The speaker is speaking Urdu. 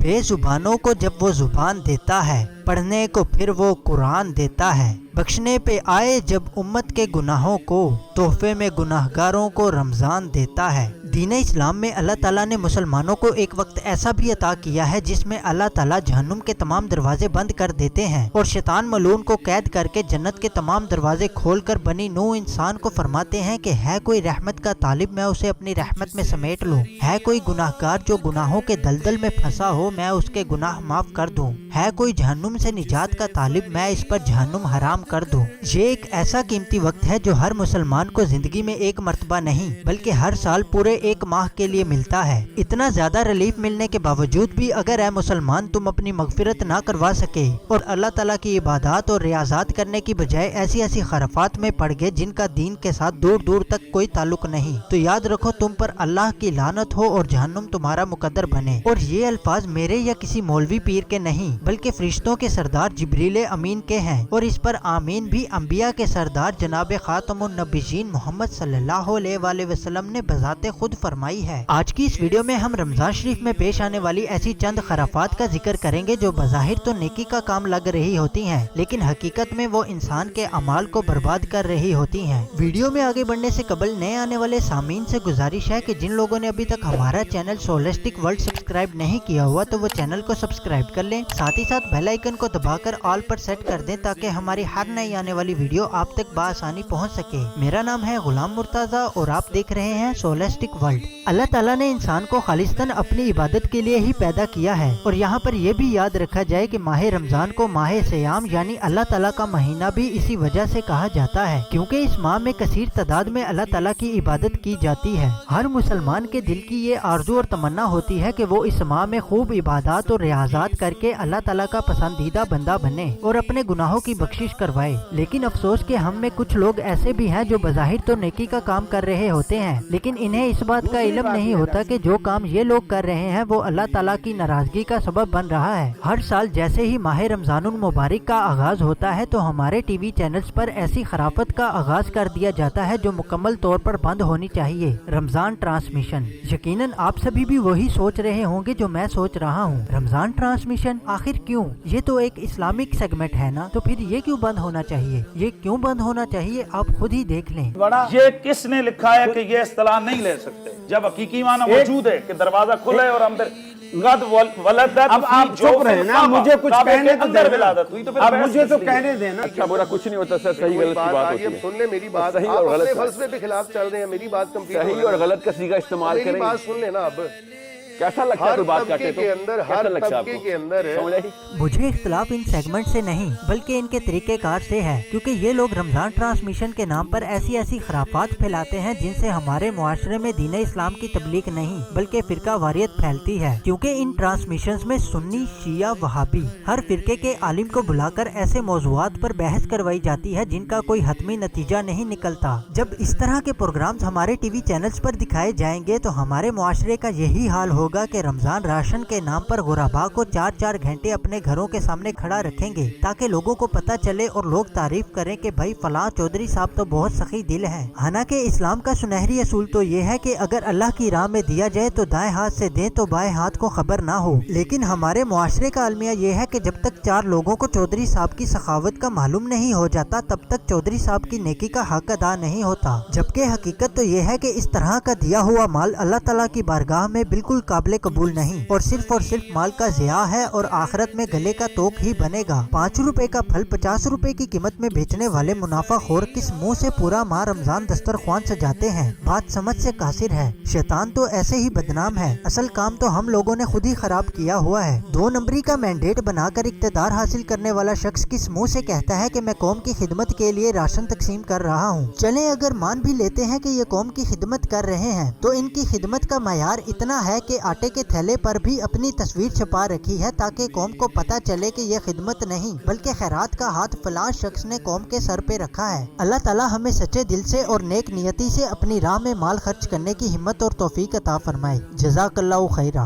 بے زبانوں کو جب وہ زبان دیتا ہے، پڑھنے کو پھر وہ قرآن دیتا ہے، بخشنے پہ آئے جب امت کے گناہوں کو، تحفے میں گناہگاروں کو رمضان دیتا ہے۔ دین اسلام میں اللہ تعالیٰ نے مسلمانوں کو ایک وقت ایسا بھی عطا کیا ہے جس میں اللہ تعالیٰ جہنم کے تمام دروازے بند کر دیتے ہیں اور شیطان ملعون کو قید کر کے جنت کے تمام دروازے کھول کر بنی نوح انسان کو فرماتے ہیں کہ ہے کوئی رحمت کا طالب، میں اسے اپنی رحمت میں سمیٹ لوں، ہے کوئی گناہگار جو گناہوں کے دلدل میں پھنسا ہو، میں اس کے گناہ معاف کر دوں، ہے کوئی جہنم سے نجات کا طالب، میں اس پر جہنم حرام کر دوں۔ یہ ایک ایسا قیمتی وقت ہے جو ہر مسلمان کو زندگی میں ایک مرتبہ نہیں بلکہ ہر سال پورے ایک ماہ کے لیے ملتا ہے۔ اتنا زیادہ ریلیف ملنے کے باوجود بھی اگر اے مسلمان تم اپنی مغفرت نہ کروا سکے اور اللہ تعالیٰ کی عبادات اور ریاضات کرنے کی بجائے ایسی خرافات میں پڑ گئے جن کا دین کے ساتھ دور دور تک کوئی تعلق نہیں، تو یاد رکھو تم پر اللہ کی لعنت ہو اور جہنم تمہارا مقدر بنے۔ اور یہ الفاظ میرے یا کسی مولوی پیر کے نہیں بلکہ فرشتوں کے سردار جبریل امین کے ہیں، اور اس پر آمین بھی انبیاء کے سردار جناب خاتم النبیین محمد صلی اللہ علیہ وآلہ وسلم نے بذات خود فرمائی ہے۔ آج کی اس ویڈیو میں ہم رمضان شریف میں پیش آنے والی ایسی چند خرافات کا ذکر کریں گے جو بظاہر تو نیکی کا کام لگ رہی ہوتی ہیں لیکن حقیقت میں وہ انسان کے اعمال کو برباد کر رہی ہوتی ہیں۔ ویڈیو میں آگے بڑھنے سے قبل نئے آنے والے سامعین سے گزارش ہے کہ جن لوگوں نے ابھی تک ہمارا چینل سولسٹک ورلڈ سبسکرائب نہیں کیا ہوا تو وہ چینل کو سبسکرائب کر لیں، ساتھ ہی ساتھ بیل آئیکن کو دبا کر آل پر سیٹ کر دیں تاکہ ہماری ہر نئی آنے والی ویڈیو آپ تک بآسانی پہنچ سکے۔ میرا نام ہے غلام مرتضی اور آپ دیکھ رہے ہیں سولسٹک ورلڈ۔ اللہ تعالیٰ نے انسان کو خالصتاً اپنی عبادت کے لیے ہی پیدا کیا ہے، اور یہاں پر یہ بھی یاد رکھا جائے کہ ماہ رمضان کو ماہ سیام یعنی اللہ تعالیٰ کا مہینہ بھی اسی وجہ سے کہا جاتا ہے کیونکہ اس ماہ میں کثیر تعداد میں اللہ تعالیٰ کی عبادت کی جاتی ہے۔ ہر مسلمان کے دل کی یہ آرزو اور تمنا ہوتی ہے کہ وہ اس ماہ میں خوب عبادات اور ریاضات کر کے اللہ تعالیٰ کا پسندیدہ بندہ بنے اور اپنے گناہوں کی بخشش کروائے، لیکن افسوس کہ ہم میں کچھ لوگ ایسے بھی ہیں جو بظاہر تو نیکی کا کام کر رہے ہوتے ہیں لیکن انہیں اس بات کا علم نہیں ہوتا کہ جو کام یہ لوگ کر رہے ہیں وہ اللہ تعالیٰ کی ناراضگی کا سبب بن رہا ہے۔ ہر سال جیسے ہی ماہ رمضان المبارک کا آغاز ہوتا ہے تو ہمارے ٹی وی چینلز پر ایسی خرافت کا آغاز کر دیا جاتا ہے جو مکمل طور پر بند ہونی چاہیے، رمضان ٹرانسمیشن۔ یقیناً آپ سبھی بھی وہی سوچ رہے ہوں گے جو میں سوچ رہا ہوں، رمضان ٹرانسمیشن آخر کیوں؟ یہ تو ایک اسلامک سیگمنٹ ہے نا، تو پھر یہ کیوں بند ہونا چاہیے؟ یہ کیوں بند ہونا چاہیے آپ خود ہی دیکھ لیں۔ یہ کس نے لکھا ہے کہ یہ اصطلاح نہیں لے سکتے جب حقیقی معنی موجود ہے کہ دروازہ کھلے اور اندر اب آپ چپ رہے نا، مجھے کچھ کہنے تو دیں، اب مجھے تو کہنے دینا۔ اچھا برا کچھ نہیں ہوتا سر، صحیح غلط کی بات ہوتی ہے۔ سن لیں میری بات، صحیح اور غلط فلسفے کے خلاف چل رہے ہیں، میری بات کمپلیٹ، صحیح اور غلط کا صیغہ استعمال کریں، میری بات سن لینا۔ اب کیسا لگتا ہے کوئی بات کہتے تو؟ ہر طبقے کے اندر مجھے اختلاف ان سیگمنٹ سے نہیں بلکہ ان کے طریقہ کار سے ہے، کیونکہ یہ لوگ رمضان ٹرانسمیشن کے نام پر ایسی خرافات پھیلاتے ہیں جن سے ہمارے معاشرے میں دین اسلام کی تبلیغ نہیں بلکہ فرقہ واریت پھیلتی ہے، کیونکہ ان ٹرانسمیشنز میں سنی، شیعہ، وہابی ہر فرقے کے عالم کو بلا کر ایسے موضوعات پر بحث کروائی جاتی ہے جن کا کوئی حتمی نتیجہ نہیں نکلتا۔ جب اس طرح کے پروگرامز ہمارے ٹی وی چینلز پر دکھائے جائیں گے تو ہمارے معاشرے کا یہی حال ہوگا کہ رمضان راشن کے نام پر غربا کو 4 گھنٹے اپنے گھروں کے سامنے کھڑا رکھیں گے تاکہ لوگوں کو پتہ چلے اور لوگ تعریف کریں کہ بھائی فلاں چودھری صاحب تو بہت سخی دل ہے۔ حالانکہ اسلام کا سنہری اصول تو یہ ہے کہ اگر اللہ کی راہ میں دیا جائے تو دائیں ہاتھ سے دیں تو بائیں ہاتھ کو خبر نہ ہو، لیکن ہمارے معاشرے کا المیہ یہ ہے کہ جب تک 4 لوگوں کو چودھری صاحب کی سخاوت کا معلوم نہیں ہو جاتا تب تک چودھری صاحب کی نیکی کا حق ادا نہیں ہوتا، جبکہ حقیقت تو یہ ہے کہ اس طرح کا دیا ہوا مال اللہ تعالیٰ کی بارگاہ میں بالکل قابل قبول نہیں اور صرف مال کا ضیاع ہے اور آخرت میں گلے کا توق ہی بنے گا۔ 5 روپے کا پھل 50 روپے کی قیمت میں بیچنے والے منافع خور کس منہ سے پورا ماہ رمضان دسترخوان سجاتے ہیں؟ بات سمجھ سے قاصر ہے۔ شیطان تو ایسے ہی بدنام ہے، اصل کام تو ہم لوگوں نے خود ہی خراب کیا ہوا ہے۔ 2 نمبری کا مینڈیٹ بنا کر اقتدار حاصل کرنے والا شخص کس منہ سے کہتا ہے کہ میں قوم کی خدمت کے لیے راشن تقسیم کر رہا ہوں؟ چلیں اگر مان بھی لیتے ہیں کہ یہ قوم کی خدمت کر رہے ہیں تو ان کی خدمت کا معیار اتنا ہے کہ آٹے کے تھیلے پر بھی اپنی تصویر چھپا رکھی ہے تاکہ قوم کو پتہ چلے کہ یہ خدمت نہیں بلکہ خیرات کا ہاتھ فلاں شخص نے قوم کے سر پہ رکھا ہے۔ اللہ تعالیٰ ہمیں سچے دل سے اور نیک نیتی سے اپنی راہ میں مال خرچ کرنے کی ہمت اور توفیق عطا فرمائے۔ جزاک اللہ خیرہ۔